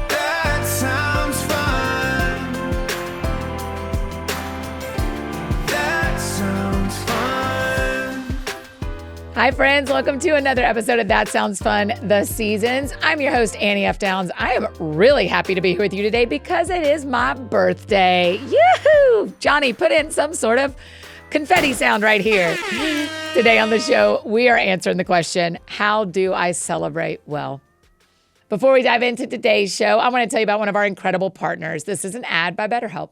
That sounds fun. That sounds fun. Hi, friends. Welcome to another episode of That Sounds Fun, The Seasons. I'm your host, Annie F. Downs. I am really happy to be here with you today because it is my birthday. Yoo-hoo! Johnny, put in some sort of confetti sound right here. Today on the show, we are answering the question, how do I celebrate well? Before we dive into today's show, I want to tell you about one of our incredible partners. This is an ad by BetterHelp.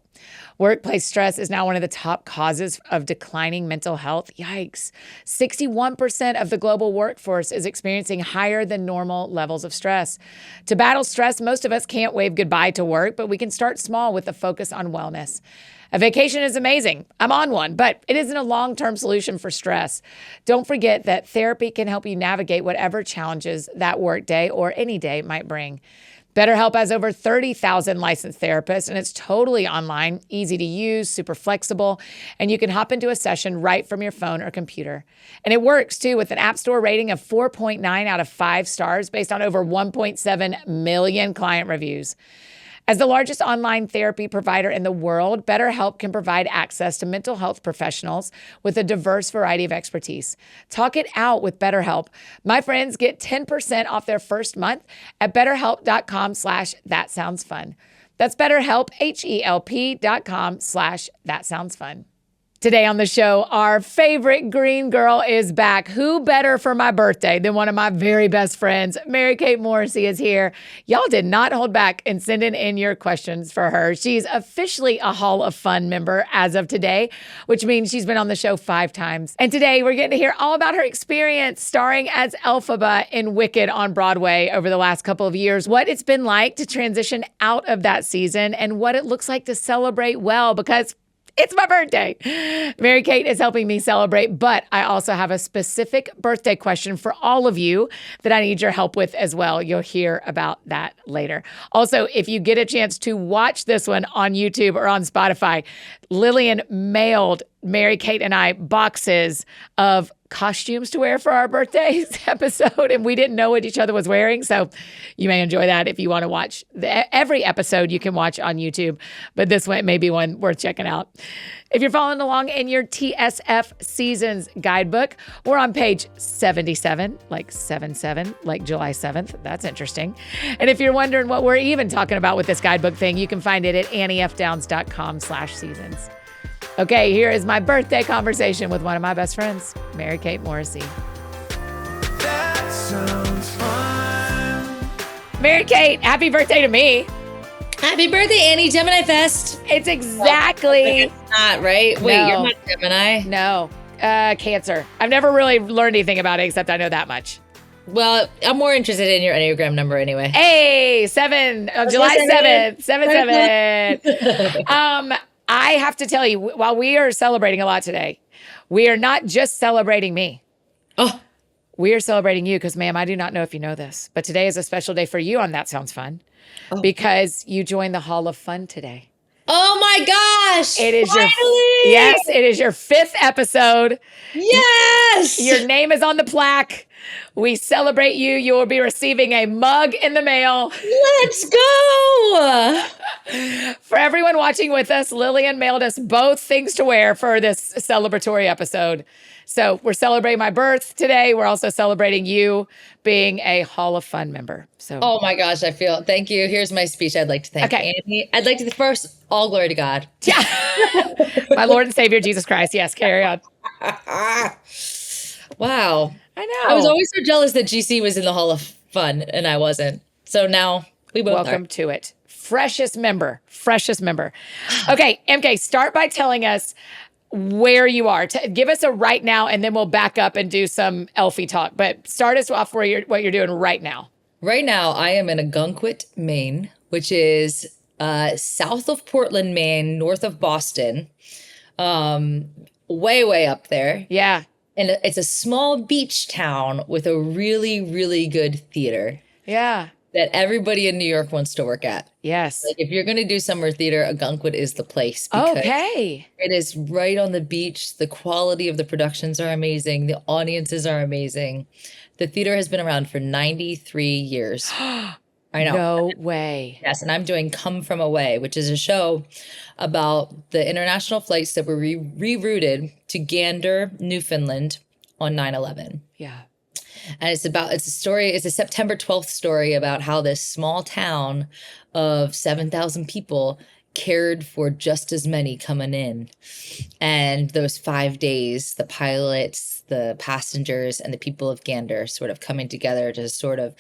Workplace stress is now one of the top causes of declining mental health. Yikes. 61% of the global workforce is experiencing higher than normal levels of stress. To battle stress, most of us can't wave goodbye to work, but we can start small with a focus on wellness. A vacation is amazing. I'm on one, but it isn't a long-term solution for stress. Don't forget that therapy can help you navigate whatever challenges that workday or any day might bring. BetterHelp has over 30,000 licensed therapists, and it's totally online, easy to use, super flexible, and you can hop into a session right from your phone or computer. And it works, too, with an App Store rating of 4.9 out of 5 stars based on over 1.7 million client reviews. As the largest online therapy provider in the world, BetterHelp can provide access to mental health professionals with a diverse variety of expertise. Talk it out with BetterHelp. My friends get 10% off their first month at betterhelp.com/thatsoundsfun. That's BetterHelp, HELP.com/thatsoundsfun. Today on the show, our favorite green girl is back. Who better for my birthday than one of my very best friends? Mary Kate Morrissey is here. Y'all did not hold back in sending in your questions for her. She's officially a Hall of Fun member as of today, which means she's been on the show 5 times. And today we're getting to hear all about her experience starring as Elphaba in Wicked on Broadway over the last couple of years, what it's been like to transition out of that season, and what it looks like to celebrate well, because it's my birthday. Mary Kate is helping me celebrate, but I also have a specific birthday question for all of you that I need your help with as well. You'll hear about that later. Also, if you get a chance to watch this one on YouTube or on Spotify, Lillian mailed Mary Kate and I boxes of costumes to wear for our birthdays episode, and we didn't know what each other was wearing, so you may enjoy that if you want to watch. Every episode you can watch on YouTube, but this one may be one worth checking out. If you're following along in your TSF Seasons Guidebook, we're on page 77, like 77, like July 7th. That's interesting. And if you're wondering what we're even talking about with this guidebook thing, you can find it at anniefdowns.com/seasons. Okay, here is my birthday conversation with one of my best friends, Mary Kate Morrissey. That sounds fun. Mary Kate, happy birthday to me. Happy birthday, Annie. Gemini Fest. It's exactly. It's not, right? Wait, No. you're not Gemini? No, Cancer. I've never really learned anything about it except I know that much. Well, I'm more interested in your Enneagram number anyway. Hey, 7, July 7th, 7. I have to tell you, while we are celebrating a lot today, we are not just celebrating me. Oh, We are celebrating you because, ma'am, I do not know if you know this, but today is a special day for you on That Sounds Fun because you joined the Hall of Fun today. oh my gosh. It is finally! it is your 5th episode. Yes. Your name is on the plaque. We celebrate you. You will be receiving a mug in the mail. Let's go. For everyone watching with us, Lillian mailed us both things to wear for this celebratory episode. So we're celebrating my birth today. We're also celebrating you being a Hall of Fun member. So, Oh my gosh, thank you. Here's my speech. I'd like to thank Annie. I'd like to first, all glory to God. yeah. My Lord and Savior, Jesus Christ. Yes, carry on. Wow. I know. I was always so jealous that GC was in the Hall of Fun and I wasn't. So now we both Welcome are. to it. Freshest member. Okay, MK, start by telling us where you are. Give us a right now, and then we'll back up and do some Elfie talk. But start us off what you're doing right now. Right now, I am in Agunquit, Maine, which is south of Portland, Maine, north of Boston. Way up there. Yeah. And it's a small beach town with a really, really good theater Yeah. that everybody in New York wants to work at. Yes. Like if you're going to do summer theater, Agunquit is the place. Because Okay. it is right on the beach. The quality of the productions are amazing. The audiences are amazing. The theater has been around for 93 years. I know. No way. Yes, and I'm doing Come From Away, which is a show about the international flights that were rerouted to Gander, Newfoundland on 9/11. Yeah. And it's a September 12th story about how this small town of 7,000 people cared for just as many coming in. And those 5 days, the pilots, the passengers, and the people of Gander sort of coming together to sort of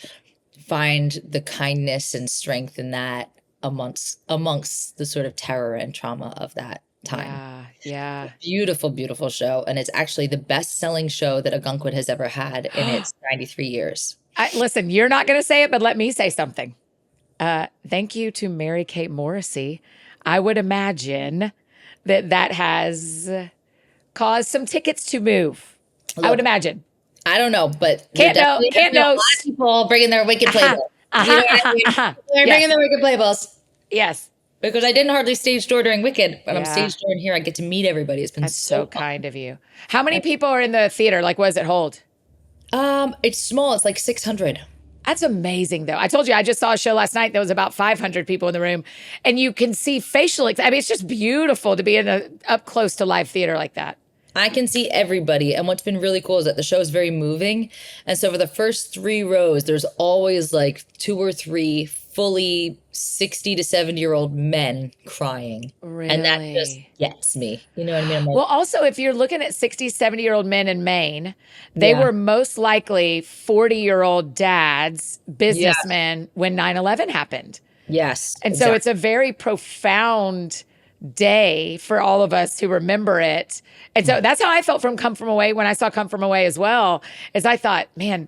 find the kindness and strength in that amongst the sort of terror and trauma of that time. Yeah. Beautiful, beautiful show. And it's actually the best-selling show that Ogunquit has ever had in its 93 years. Listen, you're not going to say it, but let me say something. Thank you to Mary Kate Morrissey. I would imagine that has caused some tickets to move. Look, I would imagine. I don't know, but Can't know. a lot of people bringing their wicked playbills. You know what I mean? They're bringing their wicked playbills. Yes. Because I didn't hardly stage door during Wicked, but I'm Yeah. stage door in here. I get to meet everybody. It's been That's so so kind of you. How many people are in the theater? Like, what does it hold? It's small. It's like 600. That's amazing, though. I told you, I just saw a show last night. There was about 500 people in the room, and you can see facial. I mean, it's just beautiful to be in up close to live theater like that. I can see everybody. And what's been really cool is that the show is very moving. And so for the first 3 rows, there's always like 2 or 3 fully 60 to 70-year-old men crying. Really? And that just gets me. You know what I mean? I'm like, Well, also, if you're looking at 60, 70-year-old men in Maine, they Yeah. were most likely 40-year-old dads, businessmen, when 9/11 happened. yes. And so it's a very profound day for all of us who remember it. And so that's how I felt from Come From Away when I saw Come From Away as well, is I thought, man,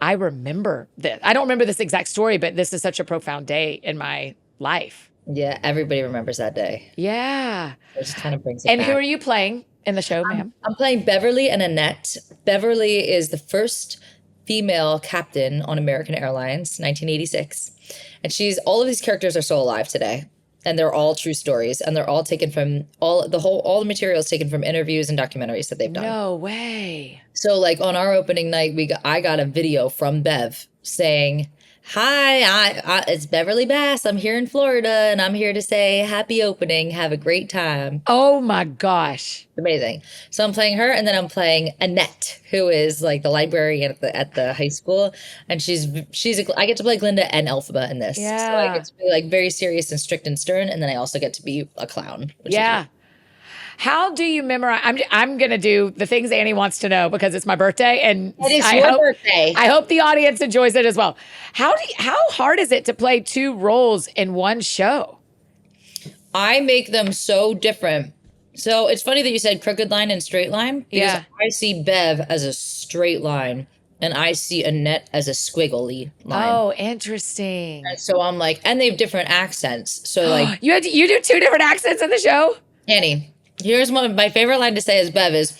I remember this. I don't remember this exact story, but this is such a profound day in my life. Yeah, everybody remembers that day. Yeah. It just kind of brings it And back. who are you playing in the show, ma'am? I'm playing Beverly and Annette. Beverly is the first female captain on American Airlines, 1986. And all of these characters are still alive today. And they're all true stories. And they're all taken from all the materials taken from interviews and documentaries that they've done. No way. So like on our opening night, I got a video from Bev saying, "Hi, it's Beverly Bass. I'm here in Florida, and I'm here to say happy opening. Have a great time." Oh my gosh. Amazing. So I'm playing her, and then I'm playing Annette, who is like the librarian at the high school, and I get to play Glinda and Elphaba in this. So Yeah. I get to be like very serious and strict and stern, and then I also get to be a clown. Which Yeah. How do you memorize? I'm going to do the things Annie wants to know because it's my birthday, and It is your birthday. I hope the audience enjoys it as well. How hard is it to play 2 roles in one show? I make them so different. So it's funny that you said crooked line and straight line, because Yeah. I see Bev as a straight line, and I see Annette as a squiggly line. Oh, interesting. So I'm like, and they have different accents. So like, You do 2 different accents in the show? Annie, here's one of my favorite line to say as Bev is,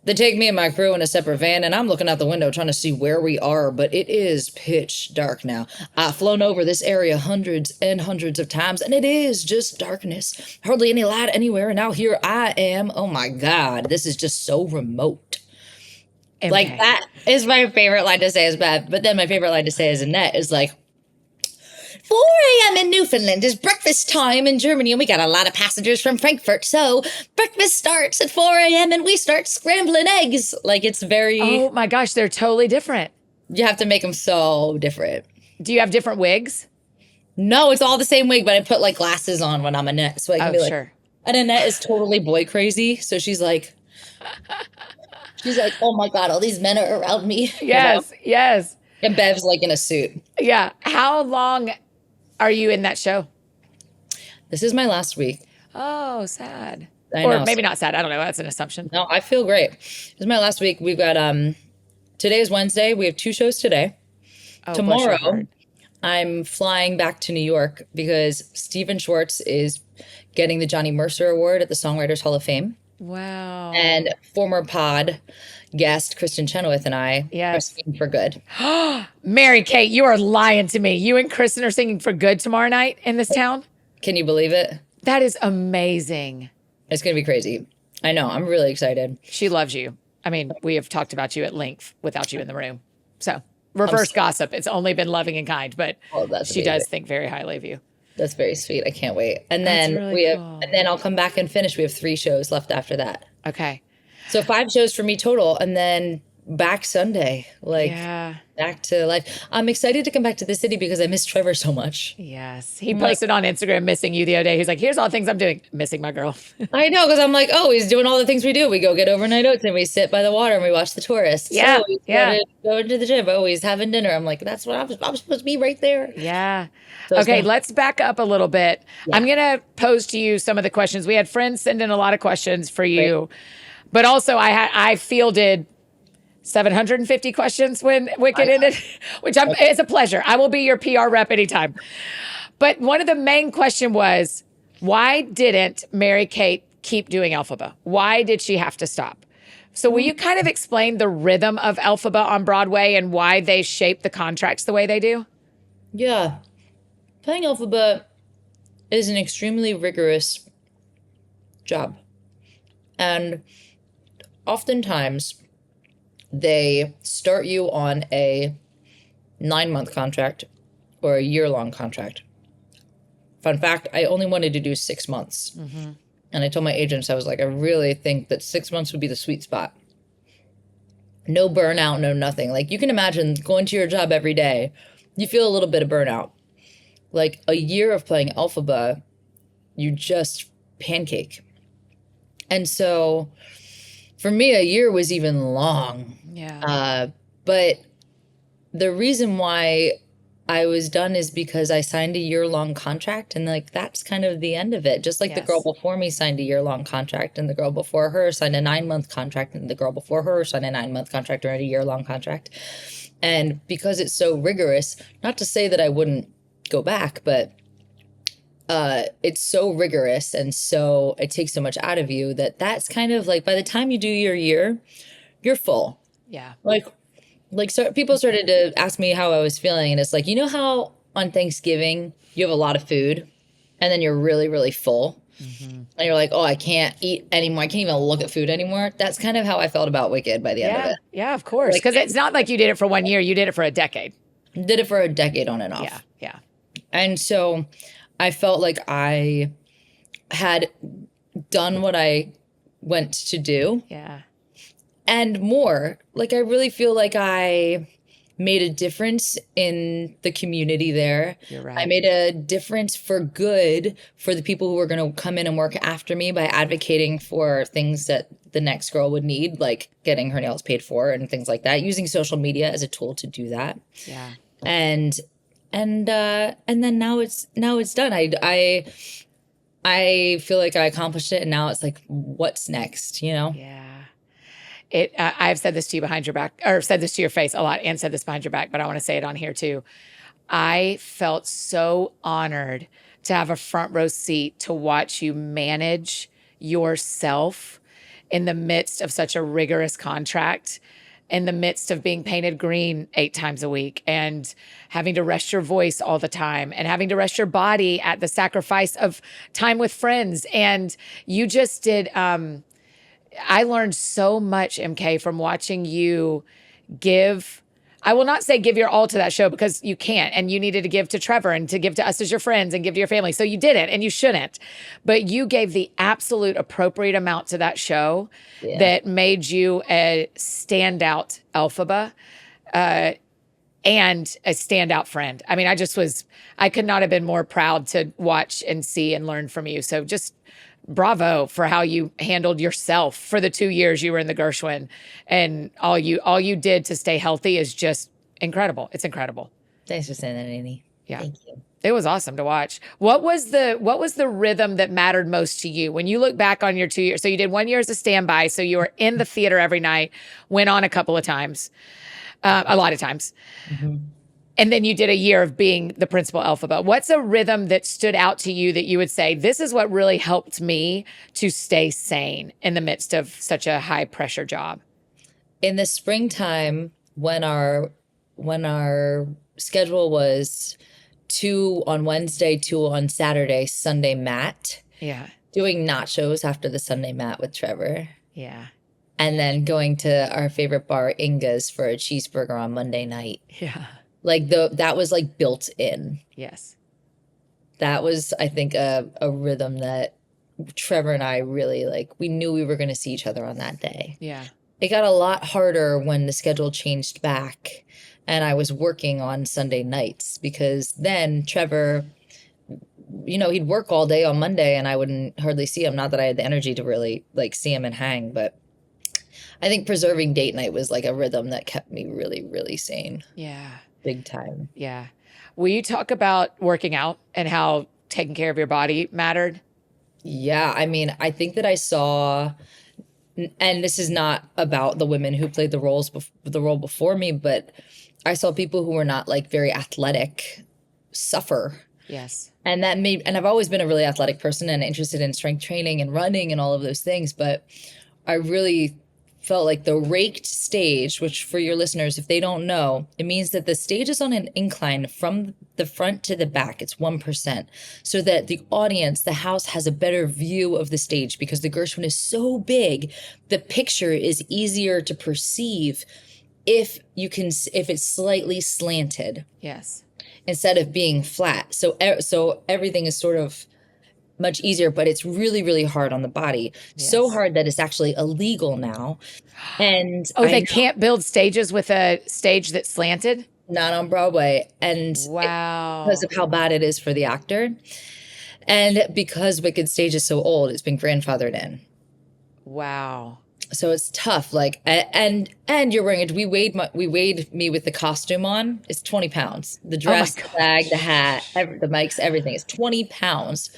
they take me and my crew in a separate van, and I'm looking out the window trying to see where we are, but it is pitch dark now. I've flown over this area hundreds and hundreds of times, and it is just darkness. Hardly any light anywhere, and now here I am. Oh my God, this is just so remote. Okay. Like, that is my favorite line to say as Bev. But then my favorite line to say as Annette is like, 4 a.m. in Newfoundland is breakfast time in Germany, and we got a lot of passengers from Frankfurt. So breakfast starts at 4 a.m. and we start scrambling eggs. Like, it's very, Oh my gosh, they're totally different. you have to make them so different. Do you have different wigs? No, it's all the same wig, but I put like glasses on when I'm Annette. So I can Oh, be like, sure. and Annette is totally boy crazy. So she's like, oh my God, all these men are around me. You know? Yes. And Bev's like in a suit. Yeah. How long are you in that show? This is my last week. Oh, sad. I Or know. maybe not sad. I don't know. That's an assumption. No, I feel great. This is my last week. We've got, today is Wednesday. We have 2 shows today. Oh, bless your Tomorrow, heart. I'm flying back to New York because Stephen Schwartz is getting the Johnny Mercer Award at the Songwriters Hall of Fame. Wow. And former pod guest Kristen Chenoweth and I are Yes. singing for good. Mary Kate, you are lying to me. You and Kristen are singing for good tomorrow night in this town? Can you believe it? That is amazing. It's going to be crazy. I know. I'm really excited. She loves you. I mean, we have talked about you at length without you in the room. So reverse gossip. It's only been loving and kind, but That's she amazing. does think very highly of you. That's very sweet. I can't wait. And That's then really cool. and then I'll come back and finish. We have 3 shows left after that. Okay. So 5 shows for me total, and then back Sunday, back to life. I'm excited to come back to the city because I miss Trevor so much. Yes. He posted on Instagram missing you the other day. He's like, here's all the things I'm doing. Missing my girl. I know, because I'm like, oh, he's doing all the things we do. We go get overnight oats and we sit by the water and we watch the tourists. Yeah, Oh, he's going to the gym. Oh, he's having dinner. I'm like, that's what I'm supposed to be right there. Yeah. So Okay, let's back up a little bit. Yeah. I'm going to pose to you some of the questions. We had friends send in a lot of questions for you, but also I fielded 750 questions when Wicked ended, which it's a pleasure. I will be your PR rep anytime. But one of the main question was, why didn't Mary Kate keep doing Elphaba? Why did she have to stop? So will you kind of explain the rhythm of Elphaba on Broadway and why they shape the contracts the way they do? Yeah. Playing Elphaba is an extremely rigorous job. And oftentimes they start you on a 9-month contract or a year-long contract. Fun fact, I only wanted to do 6 months. Mm-hmm. And I told my agents, I was like, I really think that 6 months would be the sweet spot. No burnout, no nothing. Like, you can imagine going to your job every day, you feel a little bit of burnout. Like, a year of playing Elphaba, you just pancake. And so for me, a year was even long. Yeah. But the reason why I was done is because I signed a year-long contract, and like that's kind of the end of it. Just like the girl before me signed a year-long contract, and the girl before her signed a 9-month contract, and the girl before her signed a 9-month contract or a year-long contract. And because it's so rigorous, not to say that I wouldn't go back, but it's so rigorous and so it takes so much out of you that's kind of like by the time you do your year, you're full. Yeah. Like so people started to ask me how I was feeling, and it's like, you know how on Thanksgiving you have a lot of food and then you're really, really full, and you're like, oh, I can't eat anymore. I can't even look at food anymore. That's kind of how I felt about Wicked by the end of it. Yeah, of course. Because it's not like you did it for 1 year. You did it for a decade. Did it for a decade on and off. Yeah, yeah. And so I felt like I had done what I went to do. Yeah. And more. Like, I really feel like I made a difference in the community there. You're right. I made a difference for good for the people who were going to come in and work after me by advocating for things that the next girl would need, like getting her nails paid for and things like that, using social media as a tool to do that. Yeah. And then now it's done. I feel like I accomplished it, and now it's like, what's next, you know? Yeah. I've said this to you behind your back, or said this to your face a lot, and said this behind your back, but I want to say it on here too. I felt so honored to have a front row seat to watch you manage yourself in the midst of such a rigorous contract, in the midst of being painted green 8 times a week and having to rest your voice all the time and having to rest your body at the sacrifice of time with friends. And you just did, I learned so much, MK, from watching you give, I will not say give your all to that show because you can't, and you needed to give to Trevor and to give to us as your friends and give to your family. So you didn't, and you shouldn't, but you gave the absolute appropriate amount to that show that made you a standout Elphaba, and a standout friend. I mean, I could not have been more proud to watch and see and learn from you. So just bravo for how you handled yourself for the 2 years you were in the Gershwin, and all you did to stay healthy is just incredible. It's incredible. Thanks for saying that, Annie. Yeah. Thank you. It was awesome to watch. What was the rhythm that mattered most to you when you look back on your 2 years? So you did 1 year as a standby. So you were in the theater every night, went on a couple of times, a lot of times. Mm-hmm. And then you did a year of being the principal Elphaba. What's a rhythm that stood out to you that you would say, this is what really helped me to stay sane in the midst of such a high pressure job? In the springtime, when our schedule was 2 on Wednesday, 2 on Saturday, Sunday mat. Yeah. Doing nachos after the Sunday mat with Trevor. Yeah. and then going to our favorite bar, Inga's, for a cheeseburger on Monday night. Yeah. Like that was like built in. Yes. That was, I think, a rhythm that Trevor and I really like. We knew we were going to see each other on that day. Yeah. It got a lot harder when the schedule changed back and I was working on Sunday nights, because then Trevor, he'd work all day on Monday and I wouldn't hardly see him. Not that I had the energy to really like see him and hang, but I think preserving date night was like a rhythm that kept me really, really sane. Yeah. Big time. Yeah. Will you talk about working out and how taking care of your body mattered? Yeah. I mean, I think that I saw, and this is not about the women who played the role before me, but I saw people who were not like very athletic suffer. Yes. And I've always been a really athletic person and interested in strength training and running and all of those things. But I really felt like the raked stage, which for your listeners, if they don't know, it means that the stage is on an incline from the front to the back. It's 1%. So that the audience, the house, has a better view of the stage, because the Gershwin is so big, the picture is easier to perceive if it's slightly slanted. Yes. Instead of being flat. So everything is sort of much easier, but it's really, really hard on the body. Yes. So hard that it's actually illegal now. And they can't build stages with a stage that's slanted? Not on Broadway. And wow. Because of how bad it is for the actor. And because Wicked Stage is so old, it's been grandfathered in. Wow. So it's tough. Like, and you're wearing it. We weighed me with the costume on. It's 20 pounds. The dress, the bag, the hat, the mics, everything is 20 pounds.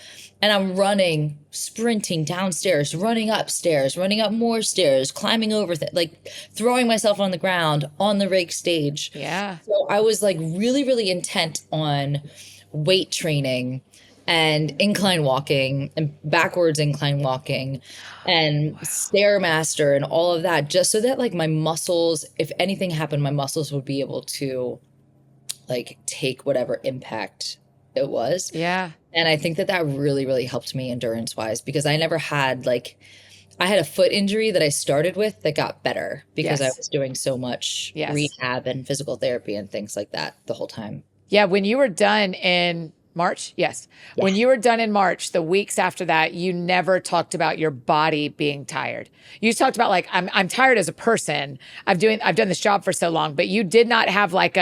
And I'm running, sprinting downstairs, running upstairs, running up more stairs, climbing over, like throwing myself on the ground on the rake stage. Yeah. So I was like really, really intent on weight training and incline walking and backwards incline walking and Stairmaster and all of that, just so that like my muscles, if anything happened, my muscles would be able to like take whatever impact it was. Yeah. And I think that really, really helped me endurance wise, because I never had I had a foot injury that I started with that got better because I was doing so much rehab and physical therapy and things like that the whole time. Yeah. When you were done in March? Yes. Yeah. When you were done in March, the weeks after that, you never talked about your body being tired. You talked about like, I'm tired as a person. I've done this job for so long, but you did not have like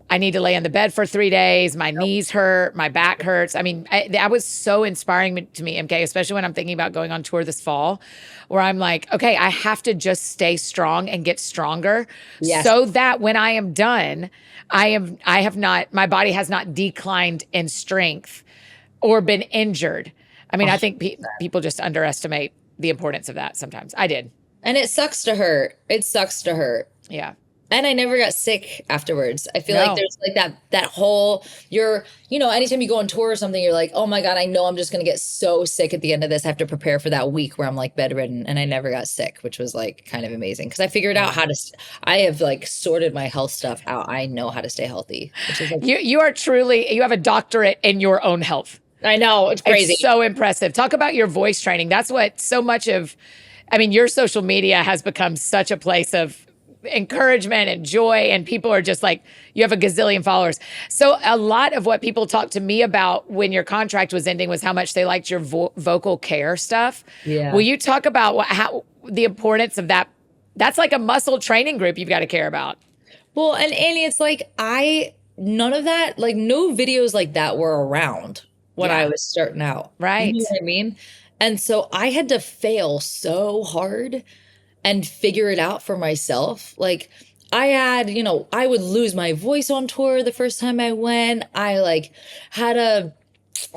I need to lay on the bed for 3 days. My knees hurt. My back hurts. I mean, that was so inspiring to me, MK, especially when I'm thinking about going on tour this fall, where I'm like, okay, I have to just stay strong and get stronger so that when I am done, my body has not declined in strength or been injured. I mean, I think people just underestimate the importance of that sometimes. I did. And it sucks to hurt. Yeah. And I never got sick afterwards. I feel like there's like that whole, anytime you go on tour or something, you're like, oh my God, I know I'm just going to get so sick at the end of this. I have to prepare for that week where I'm like bedridden. And I never got sick, which was like kind of amazing. Because I figured out I have like sorted my health stuff out. I know how to stay healthy. Which is like, you have a doctorate in your own health. I know. It's crazy. It's so impressive. Talk about your voice training. That's what so much of, your social media has become such a place of encouragement and joy, and people are just like, you have a gazillion followers. So a lot of what people talked to me about when your contract was ending was how much they liked your vocal care stuff. Yeah. Will you talk about how the importance of that? That's like a muscle training group you've got to care about. Well, and Annie, it's like none of that, like no videos like that were around when I was starting out. Right. You know what I mean? And so I had to fail so hard and figure it out for myself. Like I had, I would lose my voice on tour the first time I went. I like had a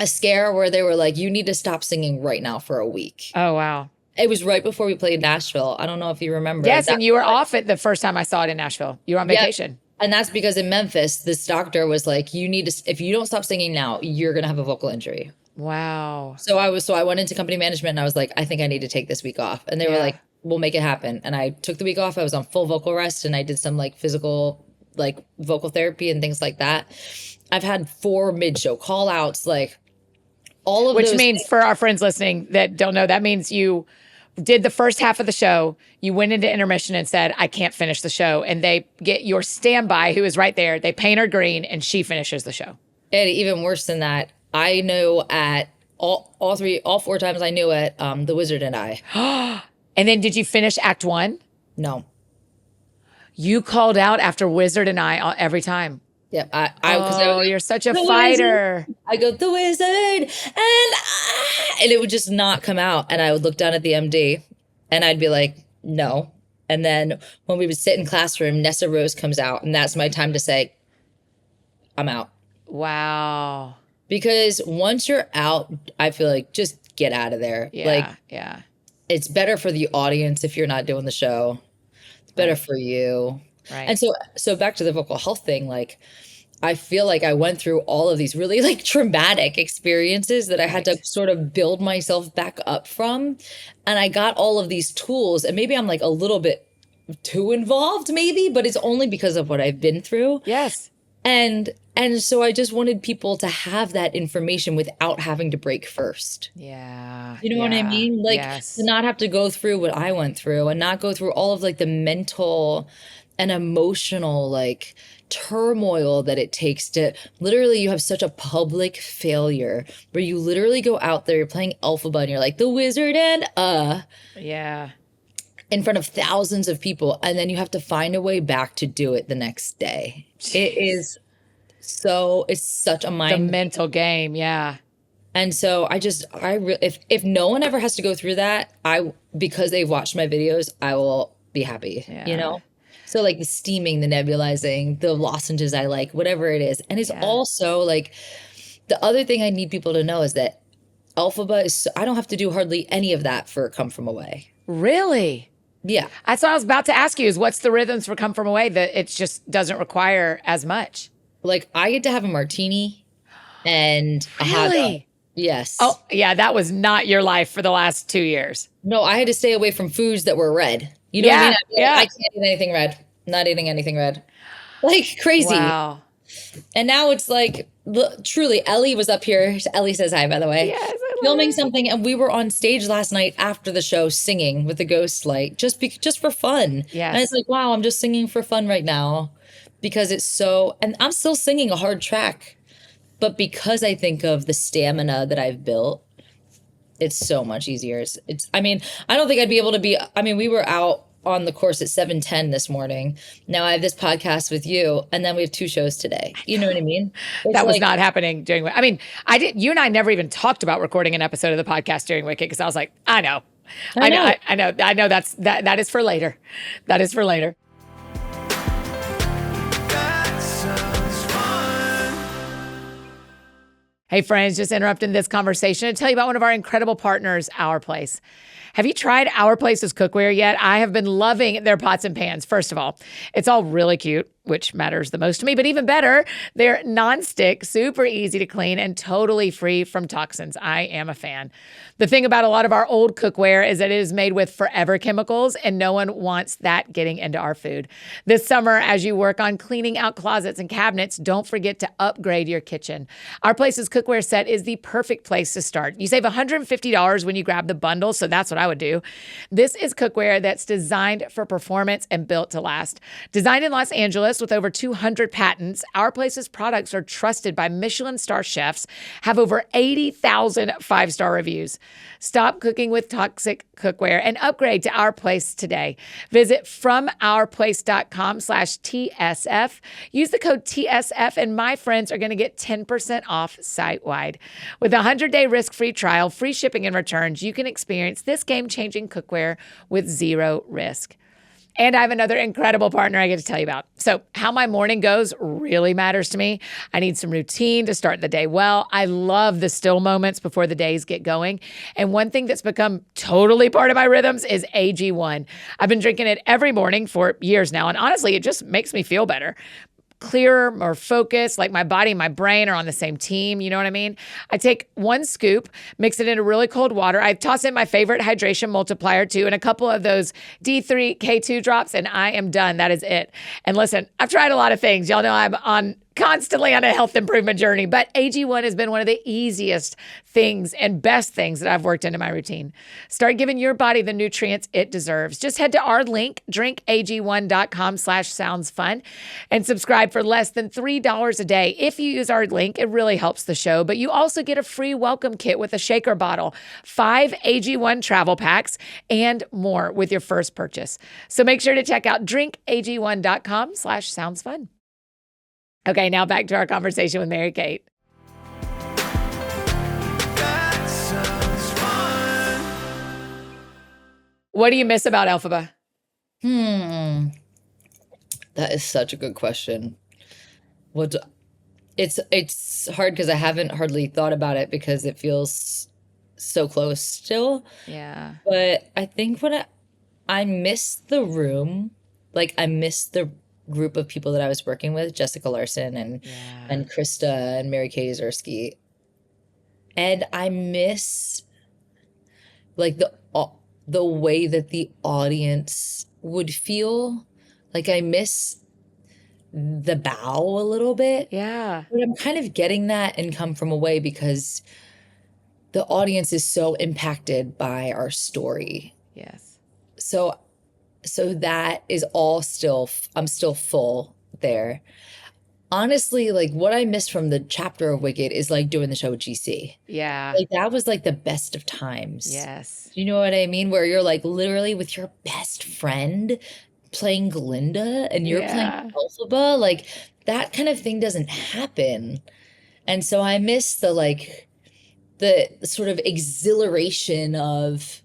scare where they were like, you need to stop singing right now for a week. Oh, wow. It was right before we played Nashville. I don't know if you remember. Yes, and you were off it the first time I saw it in Nashville. You were on vacation. And that's because in Memphis, this doctor was like, if you don't stop singing now, you're going to have a vocal injury. Wow. So I went into company management and I was like, I think I need to take this week off. And they were like, we'll make it happen. And I took the week off. I was on full vocal rest and I did some like physical, like vocal therapy and things like that. I've had 4 mid-show call outs, like all of Which those means things. For our friends listening that don't know, that means you did the first half of the show, you went into intermission and said, I can't finish the show. And they get your standby, who is right there. They paint her green and she finishes the show. And even worse than that, I know at all 4 times I knew at The Wizard and I. And then did you finish Act 1? No. You called out after Wizard and I every time. Yeah. You're such a fighter. Wizard. I go, the Wizard. And it would just not come out. And I would look down at the MD and I'd be like, no. And then when we would sit in classroom, Nessa Rose comes out. And that's my time to say, I'm out. Wow. Because once you're out, I feel like just get out of there. Yeah. It's better for the audience if you're not doing the show. It's better for you. Right. And so back to the vocal health thing, like I feel like I went through all of these really like traumatic experiences that I had to sort of build myself back up from. And I got all of these tools, and maybe I'm like a little bit too involved maybe, but it's only because of what I've been through. Yes. And so I just wanted people to have that information without having to break first. Yeah. You know what I mean? Like to not have to go through what I went through and not go through all of like the mental and emotional like turmoil that it takes to literally, you have such a public failure where you literally go out there, you're playing Elphaba and you're like the Wizard and yeah, in front of thousands of people, and then you have to find a way back to do it the next day. Jeez. It's such a mind. The mental game, yeah. And so if no one ever has to go through that, because they've watched my videos, I will be happy, you know? So like the steaming, the nebulizing, the lozenges I like, whatever it is. And it's also like, the other thing I need people to know is that Elphaba I don't have to do hardly any of that for Come From Away. Really? Yeah. That's what I was about to ask you is what's the rhythms for Come From Away that it just doesn't require as much? Like I get to have a martini and a hot dog. Yes. Oh, yeah. That was not your life for the last 2 years. No, I had to stay away from foods that were red. You know what I mean? I can't eat anything red. Not eating anything red. Like crazy. Wow. And now it's like, truly, Ellie was up here. Ellie says hi, by the way. Yes, filming something. And we were on stage last night after the show singing with the ghost light, just for fun. Yes. And it's like, wow, I'm just singing for fun right now because and I'm still singing a hard track. But because I think of the stamina that I've built, it's so much easier. I don't think I'd be able to we were out on the course at 7:10 this morning. Now I have this podcast with you, and then we have 2 shows today. You know what I mean? That was not happening during. You and I never even talked about recording an episode of the podcast during Wicked because I was like, I know that is for later. That is for later. That sounds fun. Hey friends, just interrupting this conversation to tell you about one of our incredible partners, Our Place. Have you tried Our Place's cookware yet? I have been loving their pots and pans. First of all, it's all really cute, which matters the most to me, but even better, they're nonstick, super easy to clean, and totally free from toxins. I am a fan. The thing about a lot of our old cookware is that it is made with forever chemicals, and no one wants that getting into our food. This summer, as you work on cleaning out closets and cabinets, don't forget to upgrade your kitchen. Our Place's cookware set is the perfect place to start. You save $150 when you grab the bundle, so that's what I would do. This is cookware that's designed for performance and built to last. Designed in Los Angeles with over 200 patents, Our Place's products are trusted by Michelin star chefs, have over 80,000 5-star reviews. Stop cooking with toxic cookware and upgrade to Our Place today. Visit FromOurPlace.com/TSF. Use the code TSF and my friends are going to get 10% off site-wide. With a 100-day risk-free trial, free shipping and returns, you can experience this game-changing cookware with zero risk. And I have another incredible partner I get to tell you about. So how my morning goes really matters to me. I need some routine to start the day well. I love the still moments before the days get going. And one thing that's become totally part of my rhythms is AG1. I've been drinking it every morning for years now. And honestly, it just makes me feel better. Clearer, more focused, like my body and my brain are on the same team. You know what I mean? I take 1 scoop, mix it into really cold water. I toss in my favorite hydration multiplier too, and a couple of those D3 K2 drops, and I am done. That is it. And listen, I've tried a lot of things. Y'all know I'm on constantly on a health improvement journey, but AG1 has been one of the easiest things and best things that I've worked into my routine. Start giving your body the nutrients it deserves. Just head to our link, drinkag1.com/soundsfun, and subscribe for less than $3 a day. If you use our link, it really helps the show, but you also get a free welcome kit with a shaker bottle, 5 AG1 travel packs, and more with your first purchase. So make sure to check out drinkag1.com/soundsfun. Okay, now back to our conversation with Mary Kate. That sounds fun. What do you miss about Elphaba? That is such a good question. What it's hard because I haven't hardly thought about it because it feels so close still. Yeah. But I think I miss the room. Like I miss the group of people that I was working with, Jessica Larson and Krista and Mary Kay Zersky. And I miss like the way that the audience would feel. Like I miss the bow a little bit. Yeah. But I'm kind of getting that and come from away because the audience is so impacted by our story. Yes. So that is all still, I'm still full there. Honestly, like what I missed from the chapter of Wicked is like doing the show with GC. Yeah. Like that was like the best of times. Yes. Do you know what I mean? Where you're like literally with your best friend playing Glinda and you're playing Elphaba. Like that kind of thing doesn't happen. And so I miss the sort of exhilaration of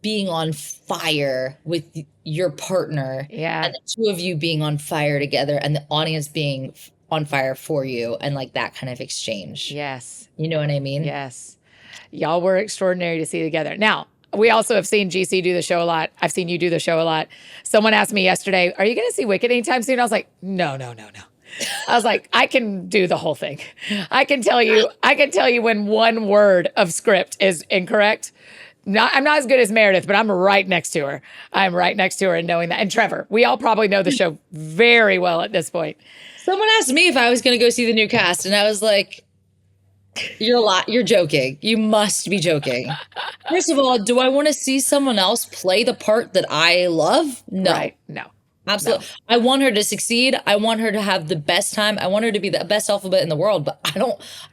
being on fire with your partner. Yeah. And the two of you being on fire together and the audience being on fire for you and like that kind of exchange. Yes. You know what I mean? Yes. Y'all were extraordinary to see together. Now, we also have seen GC do the show a lot. I've seen you do the show a lot. Someone asked me yesterday, are you going to see Wicked anytime soon? I was like, no. I was like, I can do the whole thing. I can tell you when one word of script is incorrect. I'm not as good as Meredith, but I'm right next to her. I'm right next to her and knowing that. And Trevor, we all probably know the show very well at this point. Someone asked me if I was going to go see the new cast, and I was like, you're joking. You must be joking. First of all, do I want to see someone else play the part that I love? No. Right. No. Absolutely. No. I want her to succeed. I want her to have the best time. I want her to be the best Elphaba in the world, but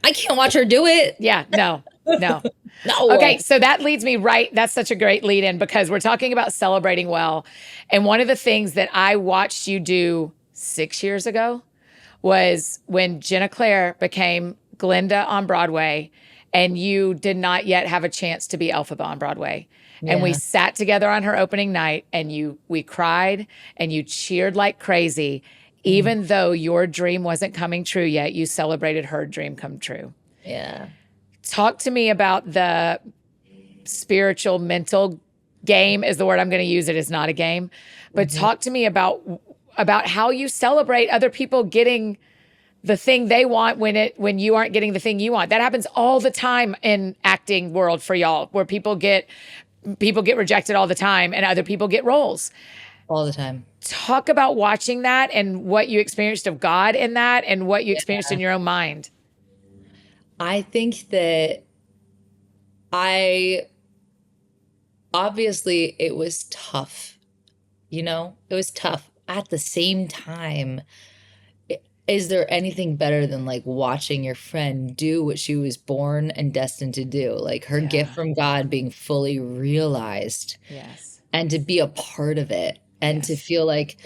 I can't watch her do it. Yeah. No. No. Okay, so that leads me right. That's such a great lead in because we're talking about celebrating well. And one of the things that I watched you do 6 years ago was when Ginna Claire became Glinda on Broadway and you did not yet have a chance to be Elphaba on Broadway. Yeah. And we sat together on her opening night and we cried and you cheered like crazy. Even though your dream wasn't coming true yet, you celebrated her dream come true. Yeah. Talk to me about the spiritual, mental game is the word I'm going to use. It is not a game. But talk to me about how you celebrate other people getting the thing they want when you aren't getting the thing you want. That happens all the time in acting world for y'all, where people get rejected all the time and other people get roles. All the time. Talk about watching that and what you experienced of God in that and what you experienced in your own mind. I think that obviously it was tough, it was tough. At the same time, is there anything better than like watching your friend do what she was born and destined to do? Like her gift from God being fully realized. Yes. And to be a part of it and to feel like,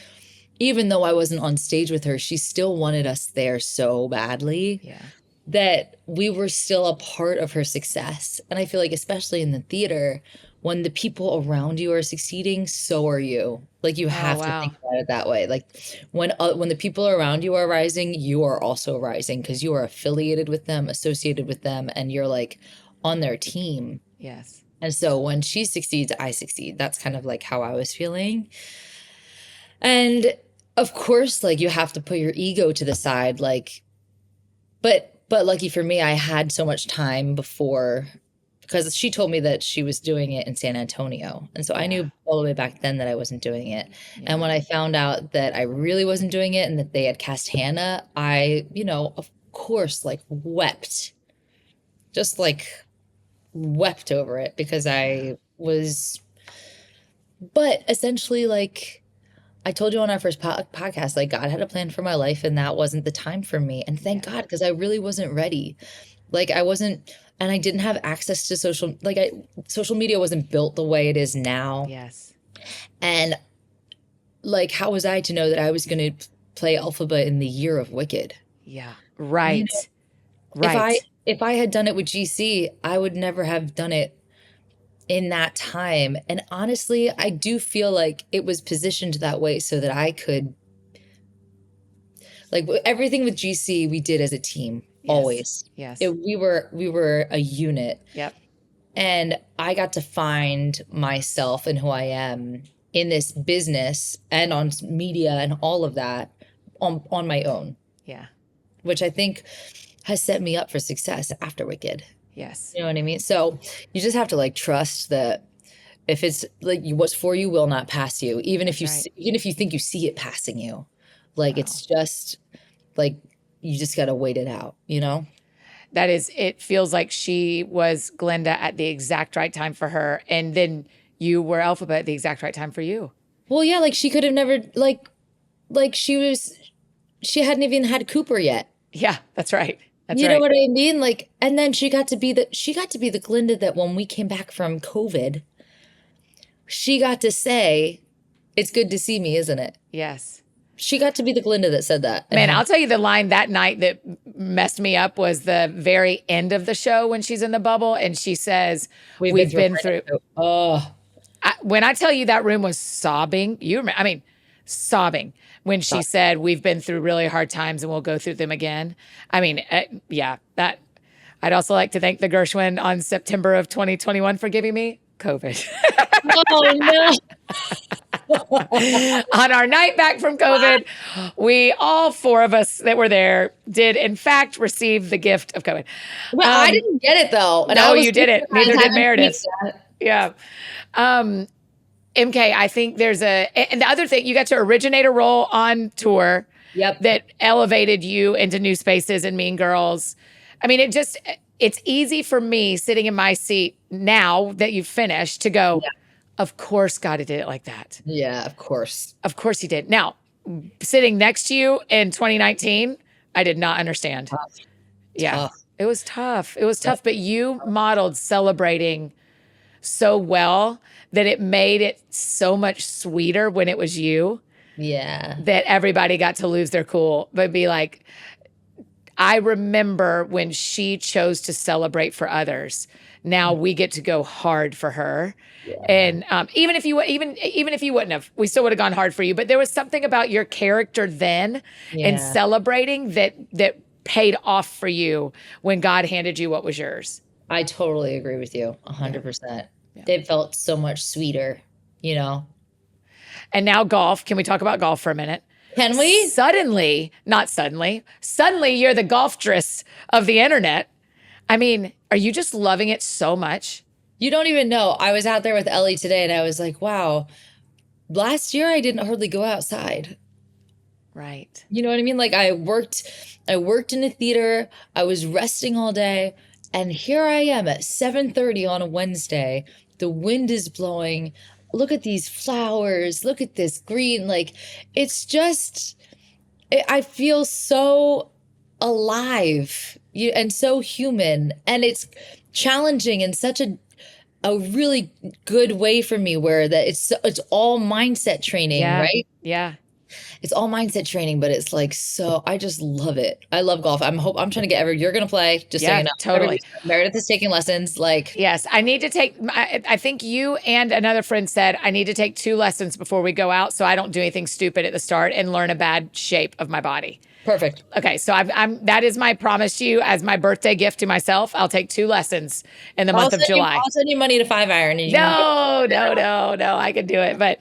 even though I wasn't on stage with her, she still wanted us there so badly. Yeah. That we were still a part of her success. And I feel like, especially in the theater, when the people around you are succeeding, so are you. Like you have to think about it that way. Like when the people around you are rising, you are also rising because you are affiliated with them, associated with them, and you're like on their team. Yes. And so when she succeeds, I succeed. That's kind of like how I was feeling. And of course, like you have to put your ego to the side, like, but lucky for me, I had so much time before because she told me that she was doing it in San Antonio. And so I knew all the way back then that I wasn't doing it. Yeah. And when I found out that I really wasn't doing it and that they had cast Hannah, I, of course, like wept. Just like wept over it because I was, but essentially, like I told you on our first podcast, like God had a plan for my life and that wasn't the time for me. And thank God, because I really wasn't ready. Like I wasn't, and I didn't have access to social media wasn't built the way it is now. Yes. And like, how was I to know that I was going to play Elphaba in the year of Wicked? Yeah. Right. You know, Right. If I had done it with GC, I would never have done it in that time. And honestly, I do feel like it was positioned that way so that I could, like everything with GC, we did as a team, always. Yes. We were a unit. Yep. And I got to find myself and who I am in this business and on media and all of that on my own. Yeah. Which I think has set me up for success after Wicked. Yes. You know what I mean? So you just have to like trust that if it's like what's for you will not pass you, even if you think you see it passing you. Like it's just like you just got to wait it out, you know? That is, it feels like she was Glenda at the exact right time for her, and then you were Elphaba at the exact right time for you. Well, yeah, like she could have never like she hadn't even had Cooper yet. Yeah, that's right. That's you right. know what I mean? Like, and then she got to be the Glinda that when we came back from COVID, she got to say, "It's good to see me, isn't it?" Yes. She got to be the Glinda that said that. Man, I'll tell you the line that night that messed me up was the very end of the show when she's in the bubble and she says, "We've been through." Oh, When I tell you that room was sobbing, sobbing when she said, "We've been through really hard times and we'll go through them again." I mean, that. I'd also like to thank the Gershwin on September of 2021 for giving me COVID. oh no. On our night back from COVID, we all four of us that were there did in fact receive the gift of COVID. Well, I didn't get it though. And No, I was you didn't. Neither did Meredith. Yeah. MK, I think there's and the other thing, you got to originate a role on tour. Yep. That elevated you into new spaces and Mean Girls. I mean, it's easy for me sitting in my seat now that you've finished to go, of course God did it like that. Yeah, of course. Of course he did. Now, sitting next to you in 2019, I did not understand. Tough. Yeah. Tough. It was tough. It was tough, but you modeled celebrating so well that it made it so much sweeter when it was you. Yeah. That everybody got to lose their cool, but be like, I remember when she chose to celebrate for others. Now we get to go hard for her. Yeah. And even if you wouldn't have, we still would have gone hard for you. But there was something about your character then and celebrating that paid off for you when God handed you what was yours. I totally agree with you 100%. Yeah. It felt so much sweeter, you know? And now golf. Can we talk about golf for a minute? Can we? Suddenly you're the golftress of the internet. I mean, are you just loving it so much? You don't even know. I was out there with Ellie today and I was like, wow, last year I didn't hardly go outside. Right. You know what I mean? Like I worked in a theater. I was resting all day. And here I am at 7:30 on a Wednesday. The wind is blowing. Look at these flowers. Look at this green. Like, it's just, I feel so alive and so human. And it's challenging in such a really good way for me where that it's all mindset training, right? Yeah. It's all mindset training, but it's like, so I just love it. I love golf. I'm trying to get you're going to play, just so you know. Totally. Meredith is taking lessons. Like, yes, I need to take, I think you and another friend said, I need to take 2 lessons before we go out so I don't do anything stupid at the start and learn a bad shape of my body. Perfect. Okay, so that is my promise to you as my birthday gift to myself. I'll take 2 lessons in the month of July. I'll send you money to 5 Iron. No, I can do it. But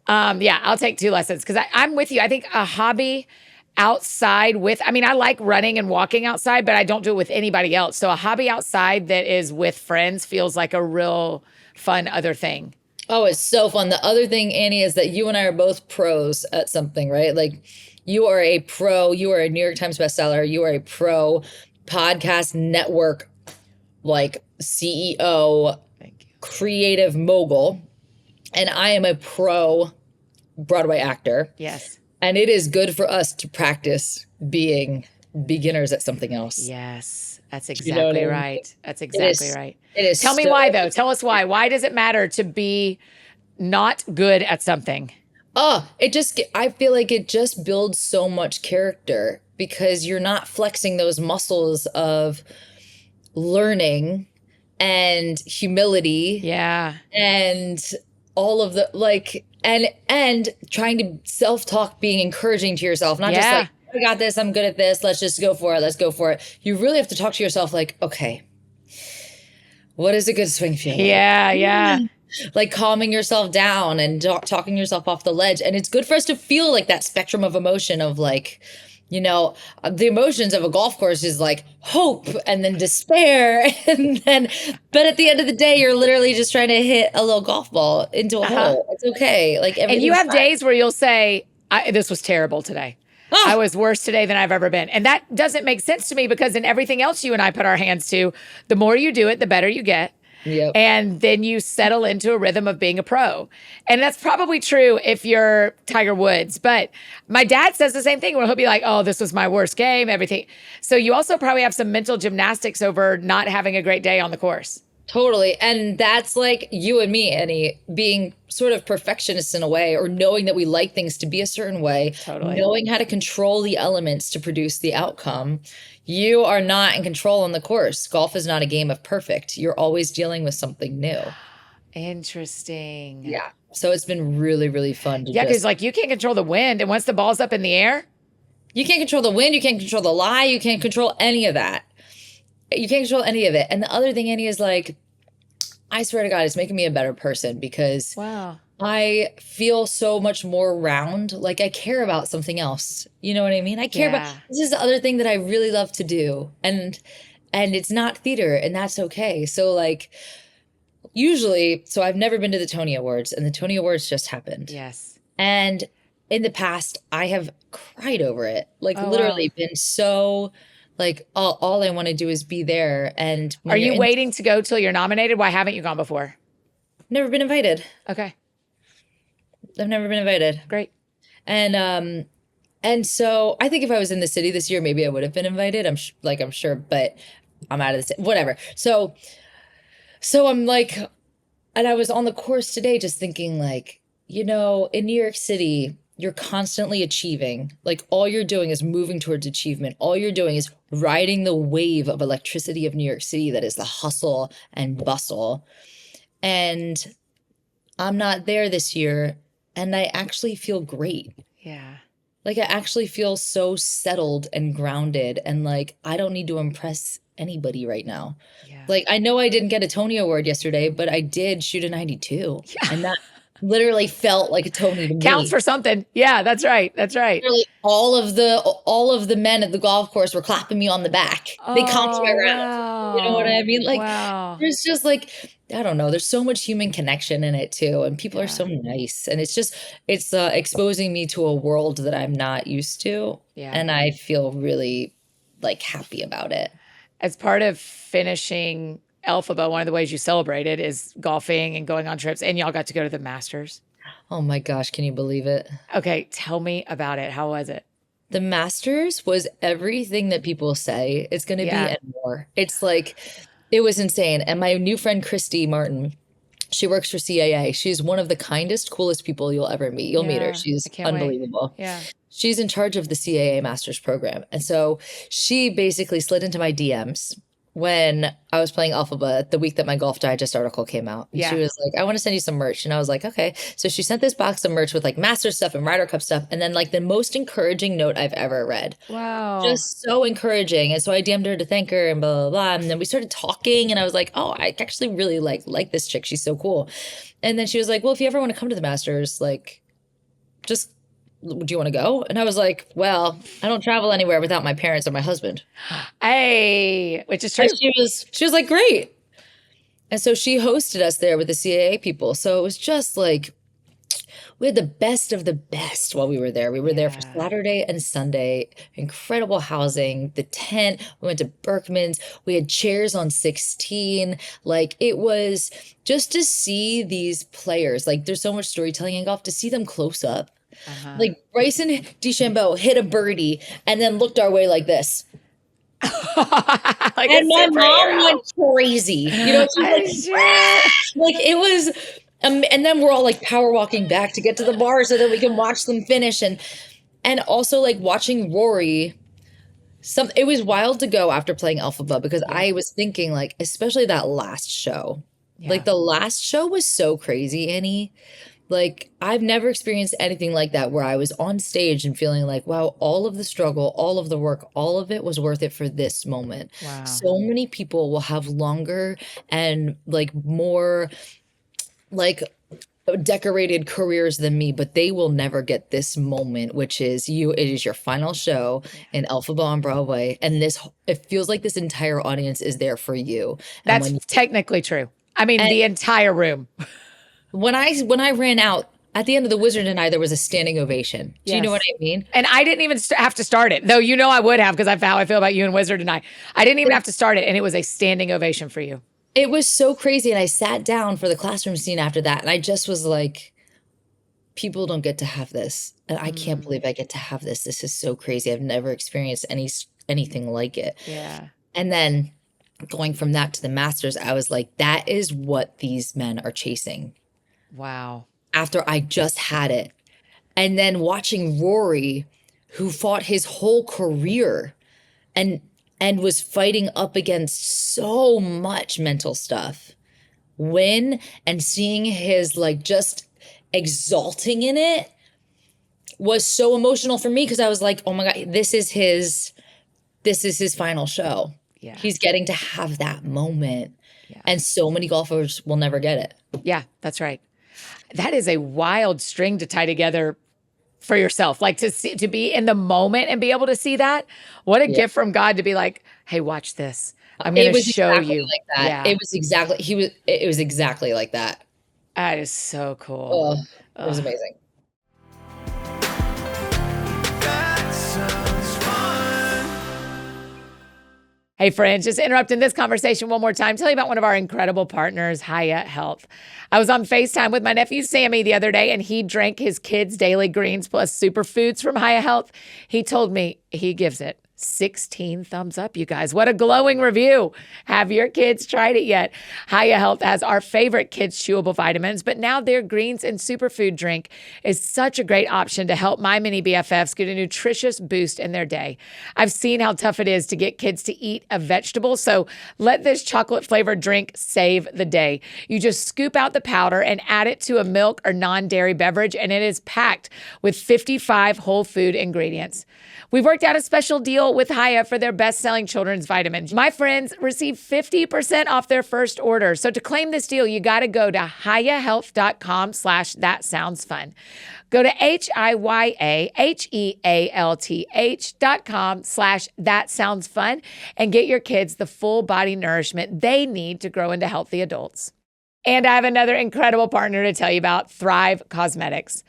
I'll take 2 lessons because I'm with you. I think a hobby outside with, I mean, I like running and walking outside, but I don't do it with anybody else. So a hobby outside that is with friends feels like a real fun other thing. Oh, it's so fun. The other thing, Annie, is that you and I are both pros at something, right? Like you are a pro, you are a New York Times bestseller, you are a pro podcast network, like CEO, Thank you. creative mogul, and I am a pro Broadway actor. Yes. And it is good for us to practice being beginners at something else. Yes. That's You know exactly what I mean? right. That's exactly right. It is. Tell me so- why, though. Tell us why. Why does it matter to be not good at something? Oh, I feel like it just builds so much character because you're not flexing those muscles of learning and humility Yeah. and all of the like and trying to self-talk, being encouraging to yourself, not just Yeah. like, I got this, I'm good at this, let's just go for it, let's go for it. You really have to talk to yourself like, okay, what is a good swing feel like? Yeah. Yeah. Like calming yourself down and talking yourself off the ledge. And it's good for us to feel like that spectrum of emotion of like, you know, the emotions of a golf course is like hope and then despair. And then, but at the end of the day, you're literally just trying to hit a little golf ball into a hole. It's okay. Like And you everything's have fine. days where you'll say, this was terrible today. Oh. I was worse today than I've ever been. And that doesn't make sense to me because in everything else you and I put our hands to, the more you do it, the better you get. Yep. And then you settle into a rhythm of being a pro. And that's probably true if you're Tiger Woods. But my dad says the same thing where he'll be like, oh, this was my worst game, everything. So you also probably have some mental gymnastics over not having a great day on the course. Totally. And that's like you and me, Annie, being sort of perfectionists in a way, or knowing that we like things to be a certain way, Totally. knowing how to control the elements to produce the outcome. You are not in control on the course. Golf is not a game of perfect. You're always dealing with something new. Interesting. Yeah. So it's been really, really fun to Yeah, because just, like you can't control the wind. And once the ball's up in the air, you can't control the wind, you can't control the lie, you can't control any of that. You can't control any of it. And the other thing, Annie, is like, I swear to God, it's making me a better person because wow. I feel so much more round. Like I care about something else. You know what I mean? I care about, this is the other thing that I really love to do. And it's not theater, and that's okay. So like usually, so I've never been to the Tony Awards, and the Tony Awards just happened. Yes. And in the past, I have cried over it. Like Oh, literally wow. been so like, all I want to do is be there. And when Are you're you in- waiting to go till you're nominated? Why haven't you gone before? Never been invited. Okay, I've never been invited. great. And so I think if I was in the city this year, maybe I would have been invited. I'm sure, but I'm out of the city, whatever. So I'm like, and I was on the course today just thinking like, you know, in New York City, you're constantly achieving. Like all you're doing is moving towards achievement. All you're doing is riding the wave of electricity of New York City that is the hustle and bustle. And I'm not there this year, and I actually feel great. Yeah. Like I actually feel so settled and grounded, and like I don't need to impress anybody right now. Yeah. Like I know I didn't get a Tony Award yesterday, but I did shoot a 92. And that literally felt like a Tony to me. Counts for something. Yeah, that's right. That's right. Literally all of the men at the golf course were clapping me on the back. They comped my round. You know what I mean? Like wow. there's just like, I don't know, there's so much human connection in it too, and people are so nice, and it's exposing me to a world that I'm not used to. Yeah. And I feel really like happy about it. As part of finishing Elphaba, one of the ways you celebrated is golfing and going on trips, and y'all got to go to the Masters. Oh my gosh, can you believe it? Okay, tell me about it. How was it? The Masters was everything that people say it's going to be and more. It's like, it was insane. And my new friend, Christy Martin, she works for CAA. She's one of the kindest, coolest people you'll ever meet. You'll meet her. Yeah, She's I can't wait. unbelievable. Yeah. She's in charge of the CAA Masters program. And so she basically slid into my DMs when I was playing Elphaba the week that my Golf Digest article came out. And Yeah. she was like, I want to send you some merch. And I was like, okay. So she sent this box of merch with like Master stuff and Ryder Cup stuff. And then like the most encouraging note I've ever read. Wow. Just so encouraging. And so I DM'd her to thank her and blah, blah, blah. And then we started talking, and I was like, oh, I actually really like this chick. She's so cool. And then she was like, well, if you ever want to come to the Masters, like, just do you want to go? And I was like, well, I don't travel anywhere without my parents or my husband. Hey, which is true. And she was like, great. And so she hosted us there with the CAA people. So it was just like, we had the best of the best while we were there. We were there for Saturday and Sunday. Incredible housing, the tent. We went to Berkman's. We had chairs on 16. Like, it was just to see these players. Like, there's so much storytelling in golf, to see them close up. Like, Bryson DeChambeau hit a birdie and then looked our way like this. Like and my mom went crazy. You know, she's like it was. And then we're all like power walking back to get to the bar so that we can watch them finish. And also like watching Rory. It was wild to go after playing Elphaba, because I was thinking, like, especially that last show. Like, the last show was so crazy, Annie. Like, I've never experienced anything like that, where I was on stage and feeling like, wow, all of the struggle, all of the work, all of it was worth it for this moment. Wow. So many people will have longer and like more like decorated careers than me, but they will never get this moment, which is it is your final show in Elphaba on Broadway. And it feels like this entire audience is there for you. And That's technically true. I mean, the entire room. When I ran out at the end of The Wizard and I, there was a standing ovation. Do you know what I mean? And I didn't even have to start it, though. You know, I would have, because that's how I feel about you and Wizard and I. I didn't even have to start it, and it was a standing ovation for you. It was so crazy. And I sat down for the classroom scene after that, and I just was like, people don't get to have this. And I can't believe I get to have this. This is so crazy. I've never experienced anything like it. Yeah. And then going from that to the Masters, I was like, that is what these men are chasing. Wow. After I just had it. And then watching Rory, who fought his whole career and was fighting up against so much mental stuff, win, and seeing his like just exalting in it was so emotional for me, because I was like, oh my God, this is his final show. Yeah. He's getting to have that moment. Yeah. And so many golfers will never get it. Yeah, that's right. That is a wild string to tie together for yourself. Like, to be in the moment and be able to see that. What a gift from God to be like, hey, watch this. I'm going to show you. Like that. Yeah. It was exactly like that. That is so cool. It was amazing. That sounds fun. Hey friends, just interrupting this conversation one more time. Tell you about one of our incredible partners, Hiya Health. I was on FaceTime with my nephew Sammy the other day, and he drank his kids' daily greens plus superfoods from Hiya Health. He told me he gives it 16 thumbs up, you guys. What a glowing review. Have your kids tried it yet? Hiya Health has our favorite kids' chewable vitamins, but now their greens and superfood drink is such a great option to help my mini BFFs get a nutritious boost in their day. I've seen how tough it is to get kids to eat a vegetable, so let this chocolate-flavored drink save the day. You just scoop out the powder and add it to a milk or non-dairy beverage, and it is packed with 55 whole food ingredients. We've worked out a special deal with Hiya for their best-selling children's vitamins. My friends receive 50% off their first order. So to claim this deal, you got to go to hiyahealth.com/thatsoundsfun. Go to hiyahealth.com/thatsoundsfun and get your kids the full body nourishment they need to grow into healthy adults. And I have another incredible partner to tell you about, Thrive Causemetics.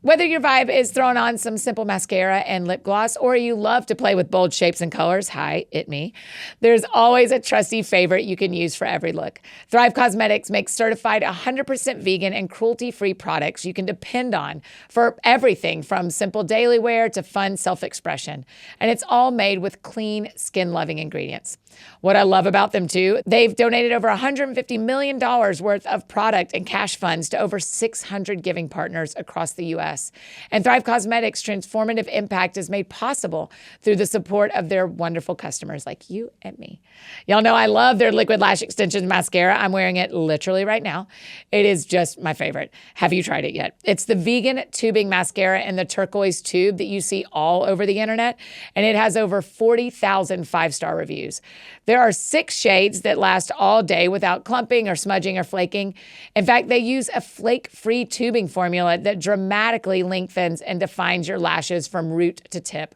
Whether your vibe is throwing on some simple mascara and lip gloss, or you love to play with bold shapes and colors, hi, it me, there's always a trusty favorite you can use for every look. Thrive Causemetics makes certified 100% vegan and cruelty-free products you can depend on for everything from simple daily wear to fun self-expression. And it's all made with clean, skin-loving ingredients. What I love about them too, they've donated over $150 million worth of product and cash funds to over 600 giving partners across the U.S. And Thrive Causemetics' transformative impact is made possible through the support of their wonderful customers like you and me. Y'all know I love their Liquid Lash Extensions Mascara. I'm wearing it literally right now. It is just my favorite. Have you tried it yet? It's the vegan tubing mascara in the turquoise tube that you see all over the internet, and it has over 40,000 five-star reviews. There are 6 shades that last all day without clumping or smudging or flaking. In fact, they use a flake-free tubing formula that dramatically dramatically lengthens and defines your lashes from root to tip.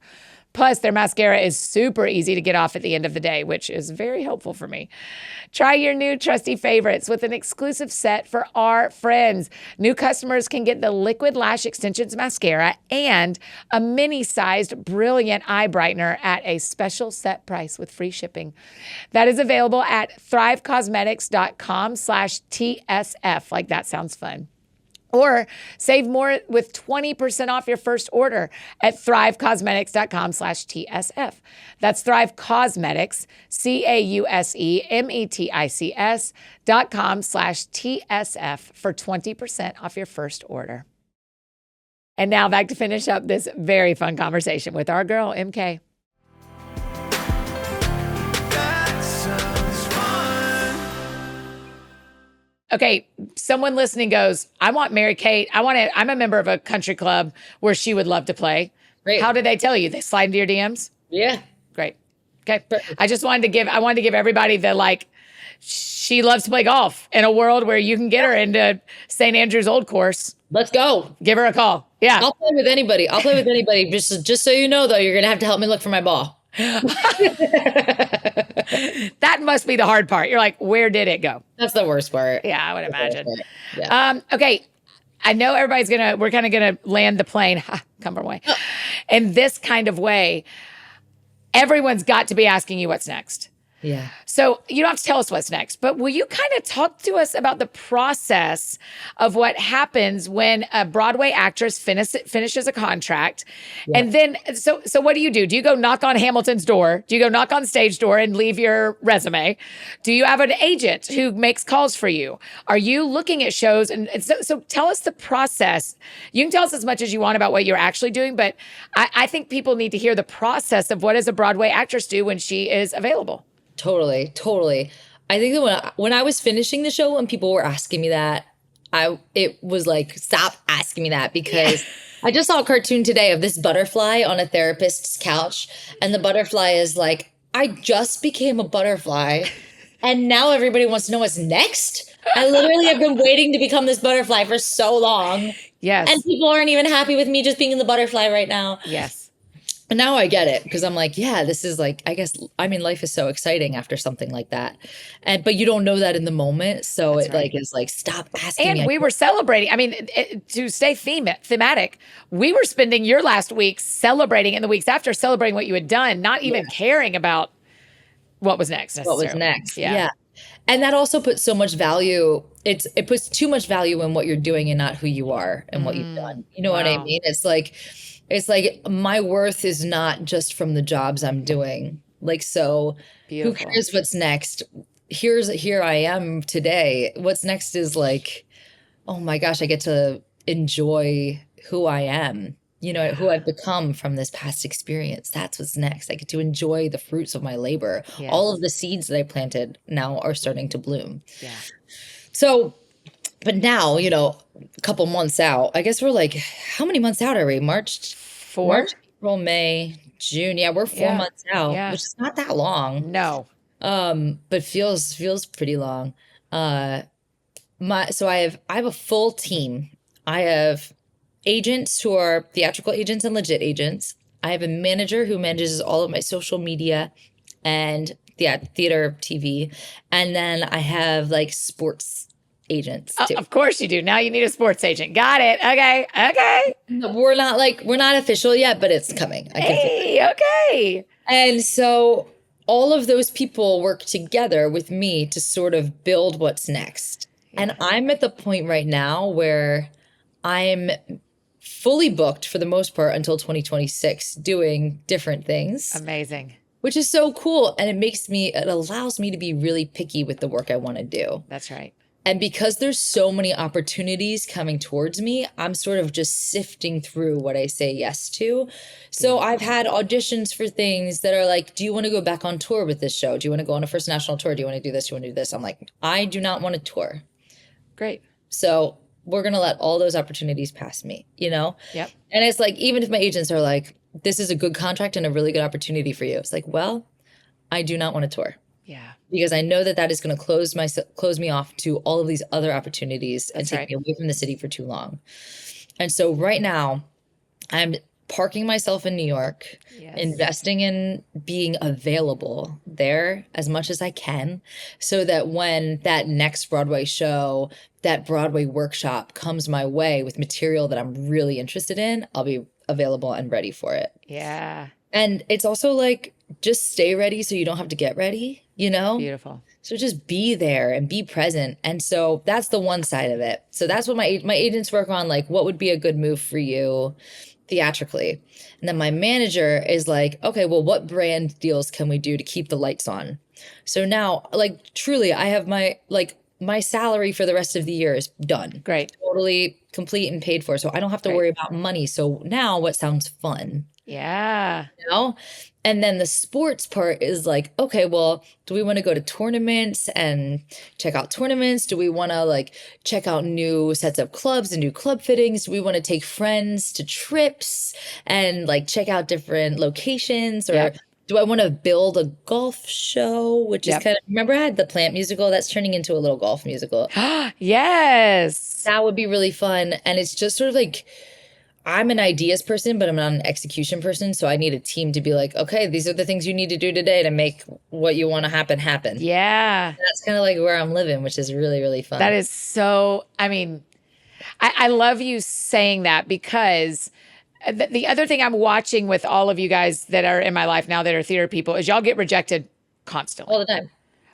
Plus, their mascara is super easy to get off at the end of the day, which is very helpful for me. Try your new trusty favorites with an exclusive set for our friends. New customers can get the Liquid Lash Extensions Mascara and a mini-sized Brilliant Eye Brightener at a special set price with free shipping. That is available at thrivecausemetics.com/TSF. Like, that sounds fun. Or save more with 20% off your first order at thrivecausemetics.com/TSF. That's Thrive Causemetics, CAUSEMETICS.com/TSF for 20% off your first order. And now back to finish up this very fun conversation with our girl, MK. That sounds fun. Okay, someone listening goes, I want Mary Kate. I'm a member of a country club where she would love to play. Great. How did they tell you? They slide into your DMs? Yeah. Great. Okay. I wanted to give everybody the, like, she loves to play golf in a world where you can get her into St. Andrew's Old Course. Let's go. Give her a call. Yeah. I'll play with anybody. Just so you know, though, you're going to have to help me look for my ball. That must be the hard part. You're like, where did it go? That's the worst part. Yeah, I would imagine. Yeah. Okay. I know we're kind of going to land the plane, come from away. In this kind of way, everyone's got to be asking you what's next. Yeah. So you don't have to tell us what's next, but will you kind of talk to us about the process of what happens when a Broadway actress finishes a contract? Yeah. And then, so what do? Do you go knock on Hamilton's door? Do you go knock on stage door and leave your resume? Do you have an agent who makes calls for you? Are you looking at shows? And so tell us the process. You can tell us as much as you want about what you're actually doing, but I think people need to hear the process of what does a Broadway actress do when she is available? Totally. I think that when I was finishing the show and people were asking me that, it was like, stop asking me that, because I just saw a cartoon today of this butterfly on a therapist's couch, and the butterfly is like, I just became a butterfly and now everybody wants to know what's next. I literally have been waiting to become this butterfly for so long. Yes. And people aren't even happy with me just being in the butterfly right now. Yes. And now I get it, because I'm like, yeah, this is like, life is so exciting after something like that. But you don't know that in the moment. So That's it right. is like, stop asking me. And we were celebrating. I mean, to stay thematic, we were spending your last week celebrating, and the weeks after celebrating what you had done, not even caring about what was next. What was next. Yeah. And that also puts so much value. It puts too much value in what you're doing and not who you are and what you've done. You know what I mean? It's like my worth is not just from the jobs I'm doing. Like, so Beautiful. Who cares what's next? Here I am today. What's next is like, oh my gosh, I get to enjoy who I am, who I've become from this past experience. That's what's next. I get to enjoy the fruits of my labor. Yes. All of the seeds that I planted now are starting to bloom. Yeah. So, but now, a couple months out, I guess we're like, how many months out are we? March, April, May, June. Yeah, we're 4 months out, which is not that long. No. But feels pretty long. So I have a full team. I have agents who are theatrical agents and legit agents. I have a manager who manages all of my social media and theater, TV. And then I have like sports agents too. Of course you do. Now you need a sports agent. Got it. Okay. We're not official yet, but it's coming. Okay. And so all of those people work together with me to sort of build what's next. Yeah. And I'm at the point right now where I'm fully booked for the most part until 2026 doing different things. Amazing. Which is so cool. And it allows me to be really picky with the work I want to do. That's right. And because there's so many opportunities coming towards me, I'm sort of just sifting through what I say yes to. So I've had auditions for things that are like, do you want to go back on tour with this show? Do you want to go on a first national tour? Do you want to do this? Do you want to do this? I'm like, I do not want to tour. Great. So we're going to let all those opportunities pass me, Yep. And it's like, even if my agents are like, this is a good contract and a really good opportunity for you. It's like, well, I do not want to tour. Yeah. Because I know that is going to close me off to all of these other opportunities and take me away from the city for too long. And so right now, I'm parking myself in New York, investing in being available there as much as I can, so that when that next Broadway show, that Broadway workshop comes my way with material that I'm really interested in, I'll be available and ready for it. Yeah. And it's also like, just stay ready so you don't have to get ready, you know? Beautiful. So just be there and be present. And so that's the one side of it. So that's what my agents work on, like, what would be a good move for you theatrically. And then my manager is like, okay, well, what brand deals can we do to keep the lights on? So now, like, truly, I have my salary for the rest of the year is done. Great. Totally complete and paid for. So I don't have to worry about money. So now what sounds fun? Yeah. You know? And then the sports part is like, okay, well, do we want to go to tournaments and check out tournaments? Do we want to like check out new sets of clubs and new club fittings? Do we want to take friends to trips and like check out different locations? Or do I want to build a golf show, which is kind of, remember I had the plant musical that's turning into a little golf musical. Yes. That would be really fun. And it's just sort of like, I'm an ideas person, but I'm not an execution person. So I need a team to be like, okay, these are the things you need to do today to make what you want to happen. Yeah. That's kind of like where I'm living, which is really, really fun. That is so, I mean, I love you saying that, because the other thing I'm watching with all of you guys that are in my life now that are theater people is y'all get rejected constantly. All the time.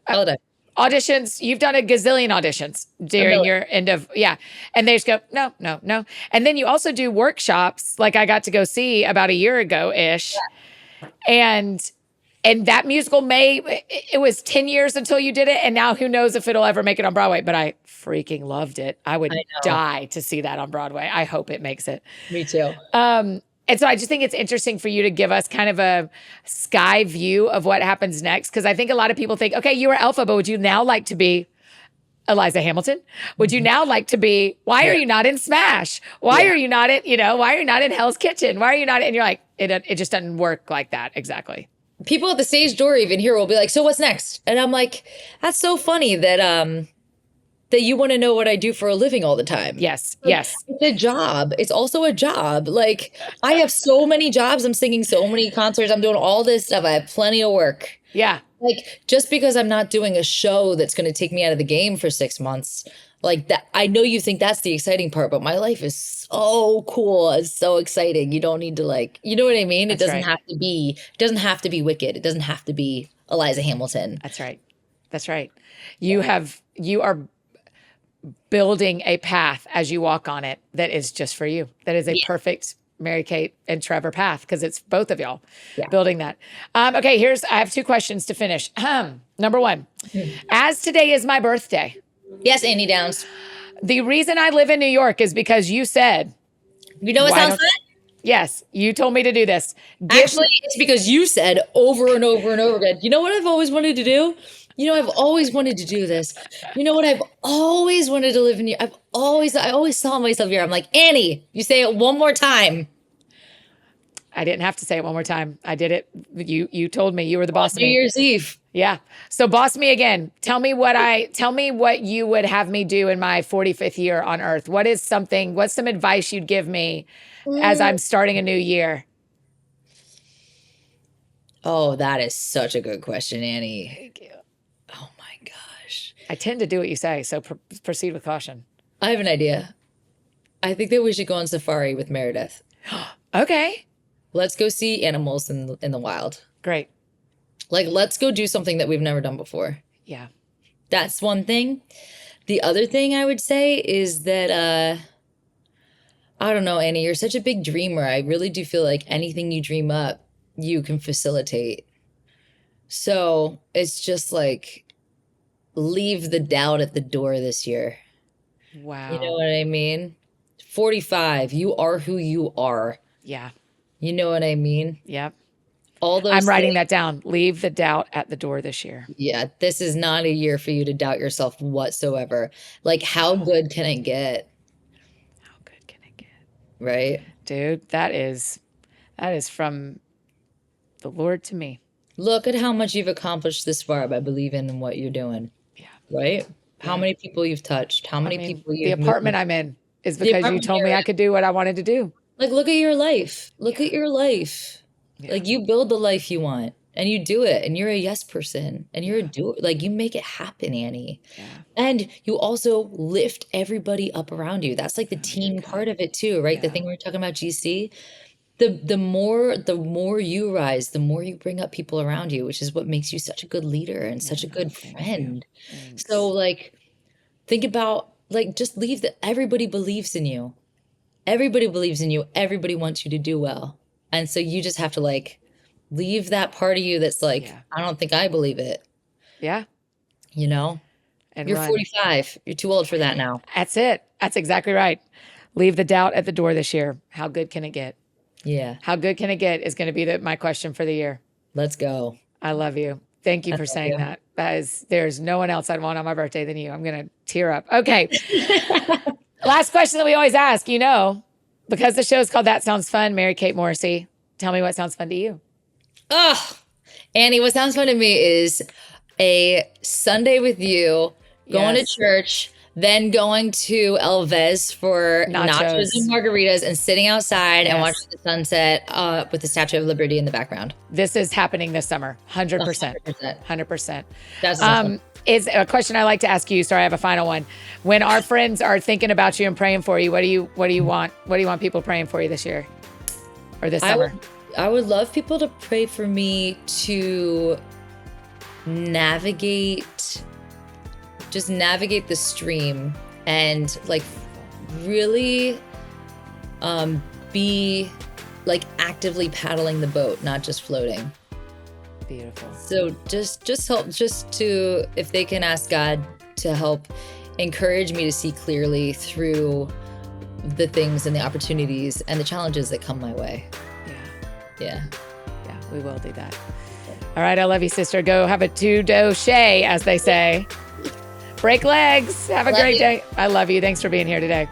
All the time. Auditions, you've done a gazillion auditions during your end of, and they just go, no, no, no. And then you also do workshops, like I got to go see about a year ago-ish. Yeah. And that musical it was 10 years until you did it. And now who knows if it'll ever make it on Broadway, but I freaking loved it. I would die to see that on Broadway. I hope it makes it. Me too. And so I just think it's interesting for you to give us kind of a sky view of what happens next. Because I think a lot of people think, okay, you were Elphaba. Would you now like to be Eliza Hamilton? Would you now like to be, why are you not in Smash? Why are you not why are you not in Hell's Kitchen? Why are you not, and you're like, it just doesn't work like that. Exactly. People at the stage door even here will be like, so what's next? And I'm like, that's so funny that you want to know what I do for a living all the time. Yes. Like, yes. It's a job. It's also a job. Like, I have so many jobs. I'm singing so many concerts. I'm doing all this stuff. I have plenty of work. Yeah. Like, just because I'm not doing a show that's going to take me out of the game for 6 months, like that, I know you think that's the exciting part, but my life is so cool. It's so exciting. You don't need to, like, you know what I mean? It doesn't have to be Wicked. It doesn't have to be Eliza Hamilton. That's right. That's right. You are building a path as you walk on it that is just for you. That is a perfect Mary-Kate and Trevor path, because it's both of y'all building that. Okay, I have 2 questions to finish. Number 1, as today is my birthday. Yes, Annie Downs. The reason I live in New York is because you said. You know what sounds fun? Yes, you told me to do this. Actually, it's because you said over and over and over again, you know what I've always wanted to do? You know, I've always wanted to do this. You know what? I've always wanted to live in New York. I always saw myself here. I'm like, Annie, you say it one more time. I didn't have to say it one more time. I did it. You told me you were the boss of me. New Year's Eve. Yeah. So boss me again. Tell me what you would have me do in my 45th year on Earth. What's some advice you'd give me as I'm starting a new year? Oh, that is such a good question, Annie. Thank you. Oh my gosh. I tend to do what you say, so proceed with caution. I have an idea. I think that we should go on safari with Meredith. Okay. Let's go see animals in the wild. Great. Like, let's go do something that we've never done before. Yeah. That's one thing. The other thing I would say is that, I don't know, Annie, you're such a big dreamer. I really do feel like anything you dream up, you can facilitate. So it's just like, leave the doubt at the door this year. Wow. You know what I mean? 45, you are who you are. Yeah. You know what I mean? Yep. All those I'm writing that down. Leave the doubt at the door this year. Yeah, this is not a year for you to doubt yourself whatsoever. Like, how good can it get? How good can it get? Right? Dude, that is from the Lord to me. Look at how much you've accomplished this far by believing in what you're doing. Yeah. Right? How many people you've touched? How many people you've The apartment I'm in. is because you told me I could do what I wanted to do. Like, look at your life. Look at your life. Yeah. Like, you build the life you want and you do it, and you're a yes person and you're a doer. Like, you make it happen, Annie. Yeah. And you also lift everybody up around you. That's like the team part of it too, right? The Yeah. thing we were talking about, GC. The more you rise, the more you bring up people around you, which is what makes you such a good leader and such a good friend. So, like, think about, like, just leave that everybody believes in you. Everybody believes in you. Everybody wants you to do well. And so you just have to, like, leave that part of you that's like, I don't think I believe it. Yeah. You know? And You're run. 45. You're too old for that now. That's it. That's exactly right. Leave the doubt at the door this year. How good can it get? Yeah. How good can it get is going to be my question for the year. Let's go. I love you. Thank you for saying that. There's no one else I'd want on my birthday than you. I'm going to tear up. Okay. Last question that we always ask, because the show is called That Sounds Fun, Mary Kate Morrissey, tell me what sounds fun to you. Oh, Annie, what sounds fun to me is a Sunday with you, going to church, then going to Elvez for nachos and margaritas and sitting outside and watching the sunset with the Statue of Liberty in the background. This is happening this summer. 100%. 100%. That's is a question I like to ask you. Sorry, I have a final one. When our friends are thinking about you and praying for you, what do you want? What do you want people praying for you this year or this summer? I would love people to pray for me to navigate the stream and, like, really be, like, actively paddling the boat, not just floating. Beautiful. So just help, if they can ask God to help encourage me to see clearly through the things and the opportunities and the challenges that come my way. Yeah, we will do that. All right, I love you, sister. Go have a two-do shay, as they say. Break legs. Have a great day. I love you. Thanks for being here today.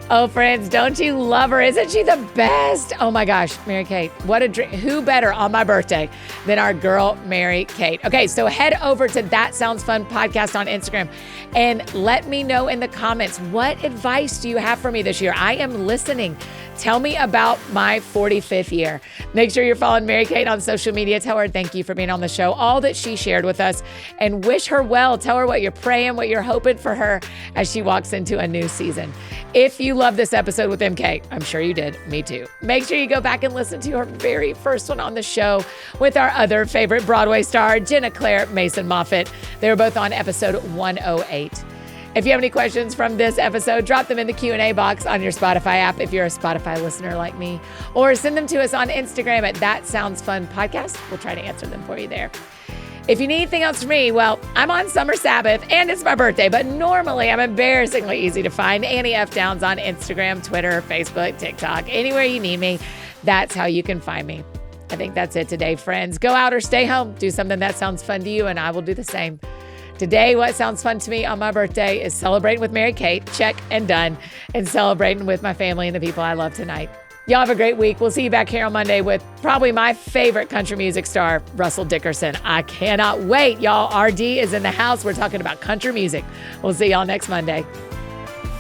Oh, friends, don't you love her? Isn't she the best? Oh my gosh, Mary Kate, what a dream. Who better on my birthday than our girl, Mary Kate? Okay, so head over to That Sounds Fun podcast on Instagram and let me know in the comments, what advice do you have for me this year? I am listening. Tell me about my 45th year. Make sure you're following Mary Kate on social media. Tell her thank you for being on the show, all that she shared with us, and wish her well. Tell her what you're praying, what you're hoping for her as she walks into a new season. If you love this episode with MK, I'm sure you did. Me too. Make sure you go back and listen to her very first one on the show with our other favorite Broadway star, Ginna Claire Mason Moffett. They were both on episode 108. If you have any questions from this episode, drop them in the Q&A box on your Spotify app if you're a Spotify listener like me, or send them to us on Instagram at That Sounds Fun Podcast. We'll try to answer them for you there. If you need anything else from me, well, I'm on summer Sabbath and it's my birthday, but normally I'm embarrassingly easy to find. Annie F. Downs on Instagram, Twitter, Facebook, TikTok, anywhere you need me. That's how you can find me. I think that's it today, friends. Go out or stay home. Do something that sounds fun to you, and I will do the same. Today, what sounds fun to me on my birthday is celebrating with Mary Kate, check and done, and celebrating with my family and the people I love tonight. Y'all have a great week. We'll see you back here on Monday with probably my favorite country music star, Russell Dickerson. I cannot wait, y'all. RD is in the house. We're talking about country music. We'll see y'all next Monday.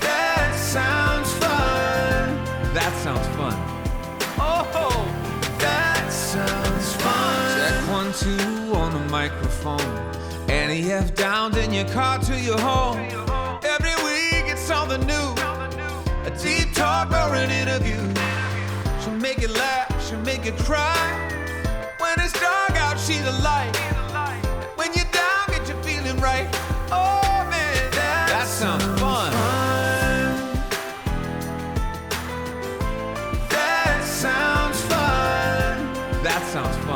That sounds fun. That sounds fun. Oh, that sounds fun. Check 1, 2 on the microphone. Annie F. Downs in your car to your home. Every week it's something new. A deep talk or an interview. She'll make you laugh, she'll make you cry. When it's dark out, she's a light. When you're down, get you feeling right. Oh man, that sounds fun. That sounds fun. That sounds fun.